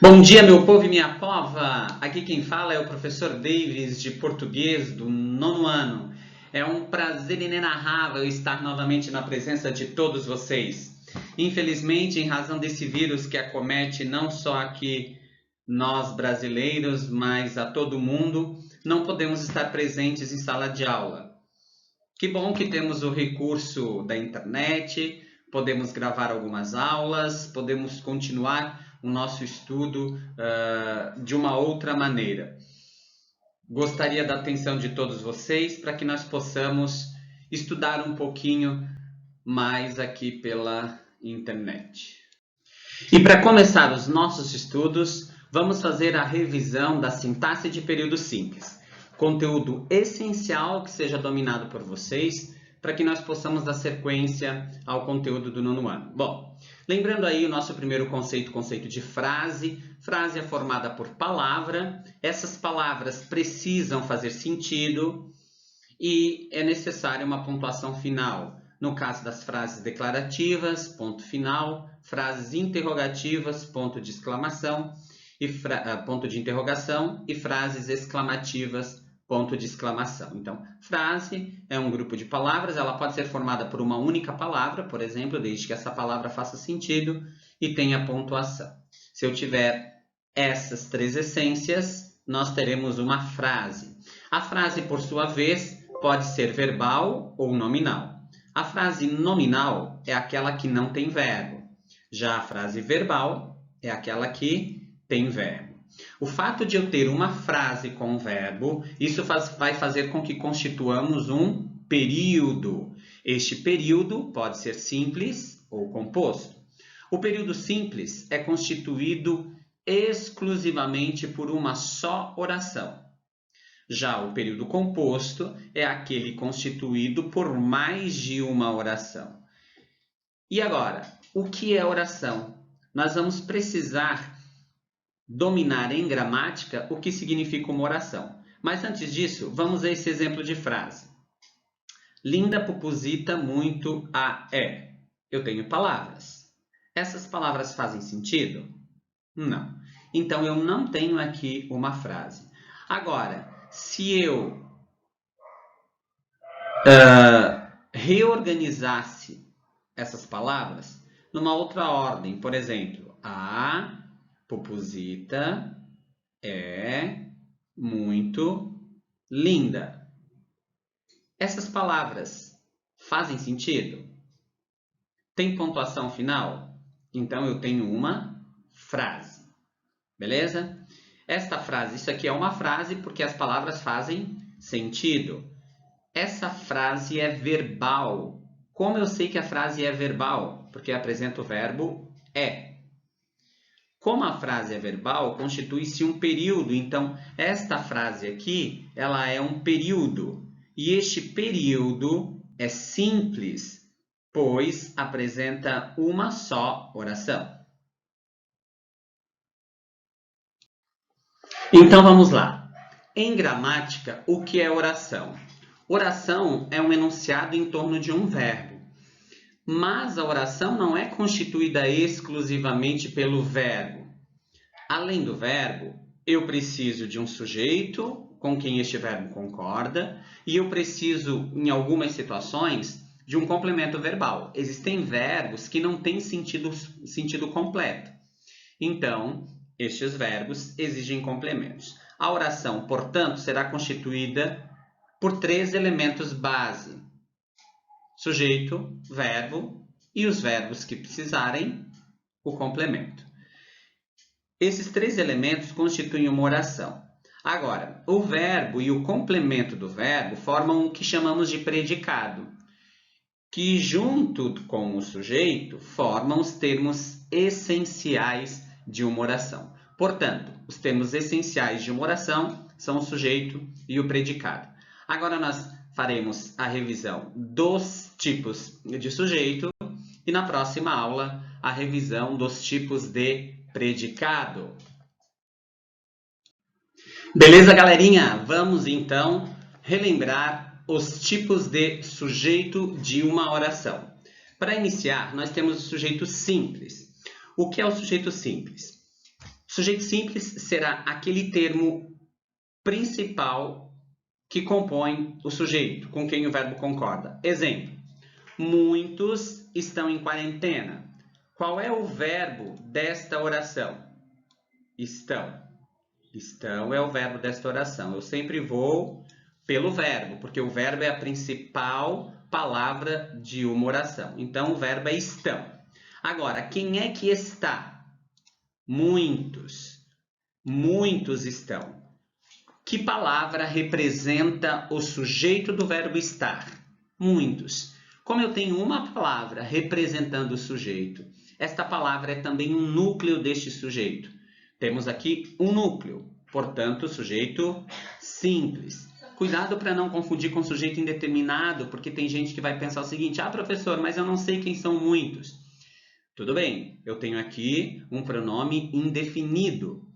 Bom dia, meu povo e minha pova! Aqui quem fala é o professor Davis, de português, do nono ano. É um prazer inenarrável estar novamente na presença de todos vocês. Infelizmente, em razão desse vírus que acomete não só aqui nós brasileiros, mas a todo mundo, não podemos estar presentes em sala de aula. Que bom que temos o recurso da internet, podemos gravar algumas aulas, podemos continuar o nosso estudo de uma outra maneira. Gostaria da atenção de todos vocês para que nós possamos estudar um pouquinho mais aqui pela internet. E para começar os nossos estudos, vamos fazer a revisão da sintaxe de período simples. Conteúdo essencial que seja dominado por vocês, para que nós possamos dar sequência ao conteúdo do nono ano. Bom, lembrando aí o nosso primeiro conceito, conceito de frase. Frase é formada por palavra. Essas palavras precisam fazer sentido e é necessária uma pontuação final. No caso das frases declarativas, ponto final, frases interrogativas, ponto de exclamação, ponto de interrogação, e frases exclamativas, ponto de exclamação. Então, frase é um grupo de palavras, ela pode ser formada por uma única palavra, por exemplo, desde que essa palavra faça sentido e tenha pontuação. Se eu tiver essas três essências, nós teremos uma frase. A frase, por sua vez, pode ser verbal ou nominal. A frase nominal é aquela que não tem verbo. Já a frase verbal é aquela que tem verbo. O fato de eu ter uma frase com verbo, isso vai fazer com que constituamos um período. Este período pode ser simples ou composto. O período simples é constituído exclusivamente por uma só oração. Já o período composto é aquele constituído por mais de uma oração. E agora, o que é oração? Nós vamos precisar dominar em gramática o que significa uma oração. Mas antes disso, vamos a esse exemplo de frase. Linda Pupuzita muito a é. Eu tenho palavras. Essas palavras fazem sentido? Não. Então, eu não tenho aqui uma frase. Agora, se eu reorganizasse essas palavras numa outra ordem, por exemplo, a Pupuzita é muito linda. Essas palavras fazem sentido? Tem pontuação final? Então, eu tenho uma frase. Beleza? Esta frase, isso aqui é uma frase porque as palavras fazem sentido. Essa frase é verbal. Como eu sei que a frase é verbal? Porque apresenta o verbo é. Como a frase é verbal, constitui-se um período. Então, esta frase aqui, ela é um período. E este período é simples, pois apresenta uma só oração. Então, vamos lá. Em gramática, o que é oração? Oração é um enunciado em torno de um verbo. Mas a oração não é constituída exclusivamente pelo verbo. Além do verbo, eu preciso de um sujeito com quem este verbo concorda e eu preciso, em algumas situações, de um complemento verbal. Existem verbos que não têm sentido completo. Então, estes verbos exigem complementos. A oração, portanto, será constituída por três elementos base: sujeito, verbo e os verbos que precisarem, o complemento. Esses três elementos constituem uma oração. Agora, o verbo e o complemento do verbo formam o que chamamos de predicado, que junto com o sujeito formam os termos essenciais de uma oração. Portanto, os termos essenciais de uma oração são o sujeito e o predicado. Agora nós faremos a revisão dos tipos de sujeito e na próxima aula a revisão dos tipos de predicado. Beleza, galerinha? Vamos então relembrar os tipos de sujeito de uma oração. Para iniciar, nós temos o sujeito simples. O que é o sujeito simples? Sujeito simples será aquele termo principal que compõe o sujeito, com quem o verbo concorda. Exemplo, muitos estão em quarentena. Qual é o verbo desta oração? Estão. Estão é o verbo desta oração. Eu sempre vou pelo verbo, porque o verbo é a principal palavra de uma oração. Então, o verbo é estão. Agora, quem é que está? Muitos. Muitos estão. Que palavra representa o sujeito do verbo estar? Muitos. Como eu tenho uma palavra representando o sujeito, esta palavra é também um núcleo deste sujeito. Temos aqui um núcleo, portanto, sujeito simples. Cuidado para não confundir com sujeito indeterminado, porque tem gente que vai pensar o seguinte: ah, professor, mas eu não sei quem são muitos. Tudo bem, eu tenho aqui um pronome indefinido,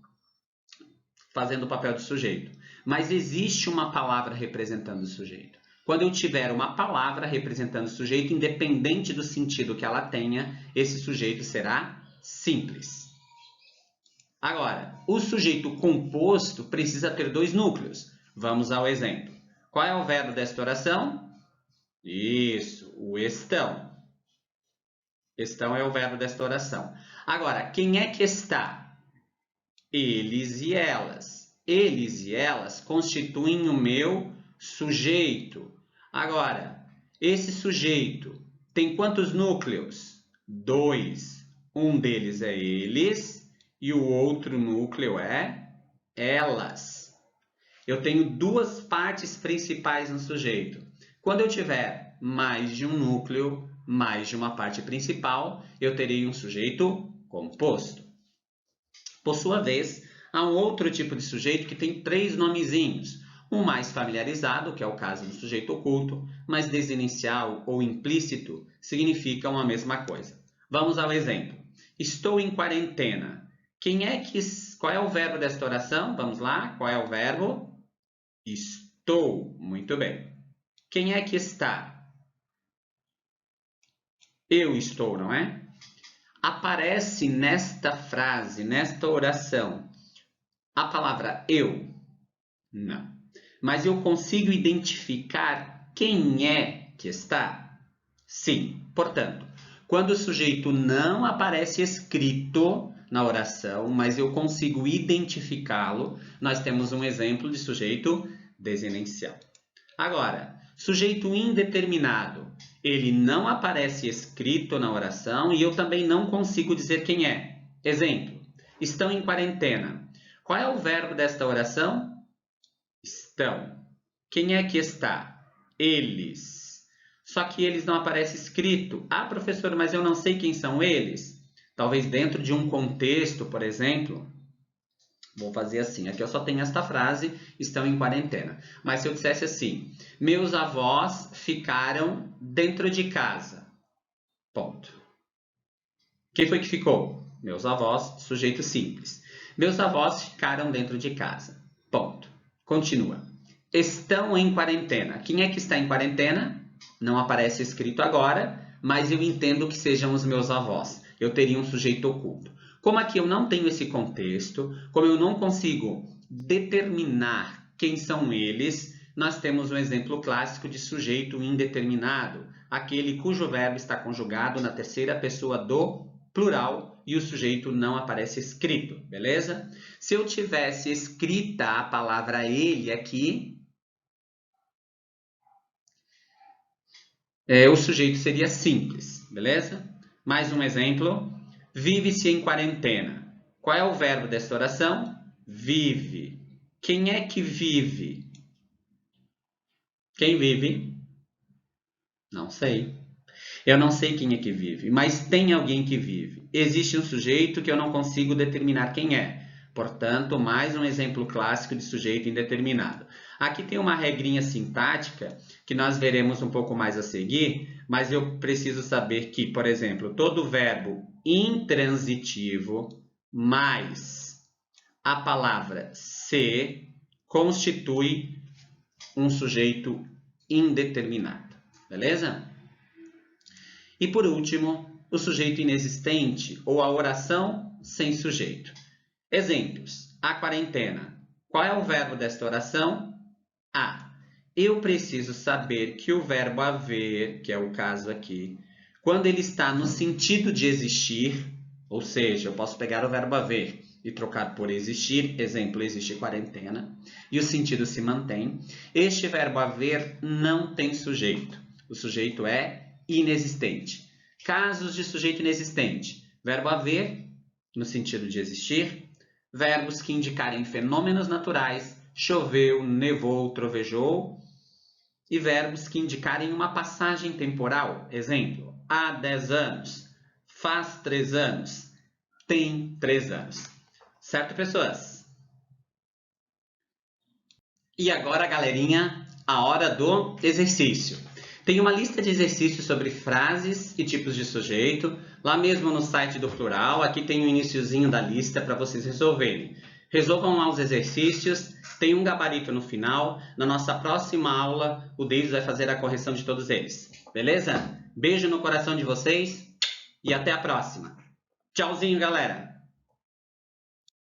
fazendo o papel de sujeito. Mas existe uma palavra representando o sujeito. Quando eu tiver uma palavra representando o sujeito, independente do sentido que ela tenha, esse sujeito será simples. Agora, o sujeito composto precisa ter dois núcleos. Vamos ao exemplo. Qual é o verbo desta oração? Isso, o estão. Estão é o verbo desta oração. Agora, quem é que está? Eles e elas. Eles e elas constituem o meu sujeito. Agora, esse sujeito tem quantos núcleos? Dois. Um deles é eles e o outro núcleo é elas. Eu tenho duas partes principais no sujeito. Quando eu tiver mais de um núcleo, mais de uma parte principal, eu terei um sujeito composto. Por sua vez, há um outro tipo de sujeito que tem três nomezinhos. Um mais familiarizado, que é o caso do sujeito oculto, mas desinicial ou implícito significam a mesma coisa. Vamos ao exemplo. Estou em quarentena. Qual é o verbo desta oração? Vamos lá. Qual é o verbo? Estou. Muito bem. Quem é que está? Eu estou, não é? Aparece nesta frase, nesta oração, a palavra eu? Não. Mas eu consigo identificar quem é que está? Sim. Portanto, quando o sujeito não aparece escrito na oração, mas eu consigo identificá-lo, nós temos um exemplo de sujeito desinicial. Agora, sujeito indeterminado, ele não aparece escrito na oração e eu também não consigo dizer quem é. Exemplo, estão em quarentena. Qual é o verbo desta oração? Estão. Quem é que está? Eles. Só que eles não aparecem escrito. Ah, professor, mas eu não sei quem são eles. Talvez dentro de um contexto, por exemplo. Vou fazer assim. Aqui eu só tenho esta frase, estão em quarentena. Mas se eu dissesse assim, meus avós ficaram dentro de casa. Ponto. Quem foi que ficou? Meus avós, sujeito simples. Meus avós ficaram dentro de casa. Ponto. Continua. Estão em quarentena. Quem é que está em quarentena? Não aparece escrito agora, mas eu entendo que sejam os meus avós. Eu teria um sujeito oculto. Como aqui eu não tenho esse contexto, como eu não consigo determinar quem são eles, nós temos um exemplo clássico de sujeito indeterminado, aquele cujo verbo está conjugado na terceira pessoa do plural e o sujeito não aparece escrito, beleza? Se eu tivesse escrita a palavra ele aqui, o sujeito seria simples, beleza? Mais um exemplo. Vive-se em quarentena. Qual é o verbo desta oração? Vive. Quem é que vive? Quem vive? Não sei. Eu não sei quem é que vive, mas tem alguém que vive. Existe um sujeito que eu não consigo determinar quem é. Portanto, mais um exemplo clássico de sujeito indeterminado. Aqui tem uma regrinha sintática que nós veremos um pouco mais a seguir, mas eu preciso saber que, por exemplo, todo verbo intransitivo mais a palavra se constitui um sujeito indeterminado. Beleza? E por último, o sujeito inexistente ou a oração sem sujeito. Exemplos. A quarentena. Qual é o verbo desta oração? A. Eu preciso saber que o verbo haver, que é o caso aqui, quando ele está no sentido de existir, ou seja, eu posso pegar o verbo haver e trocar por existir, exemplo, existe quarentena, e o sentido se mantém. Este verbo haver não tem sujeito. O sujeito é inexistente. Casos de sujeito inexistente. Verbo haver, no sentido de existir. Verbos que indicarem fenômenos naturais, choveu, nevou, trovejou. E verbos que indicarem uma passagem temporal. Exemplo, há 10 anos, faz 3 anos, tem 3 anos. Certo, pessoas? E agora, galerinha, a hora do exercício. Tem uma lista de exercícios sobre frases e tipos de sujeito, lá mesmo no site do Plural. Aqui tem o iniciozinho da lista para vocês resolverem. Resolvam lá os exercícios, tem um gabarito no final. Na nossa próxima aula, o Davis vai fazer a correção de todos eles. Beleza? Beijo no coração de vocês e até a próxima. Tchauzinho, galera!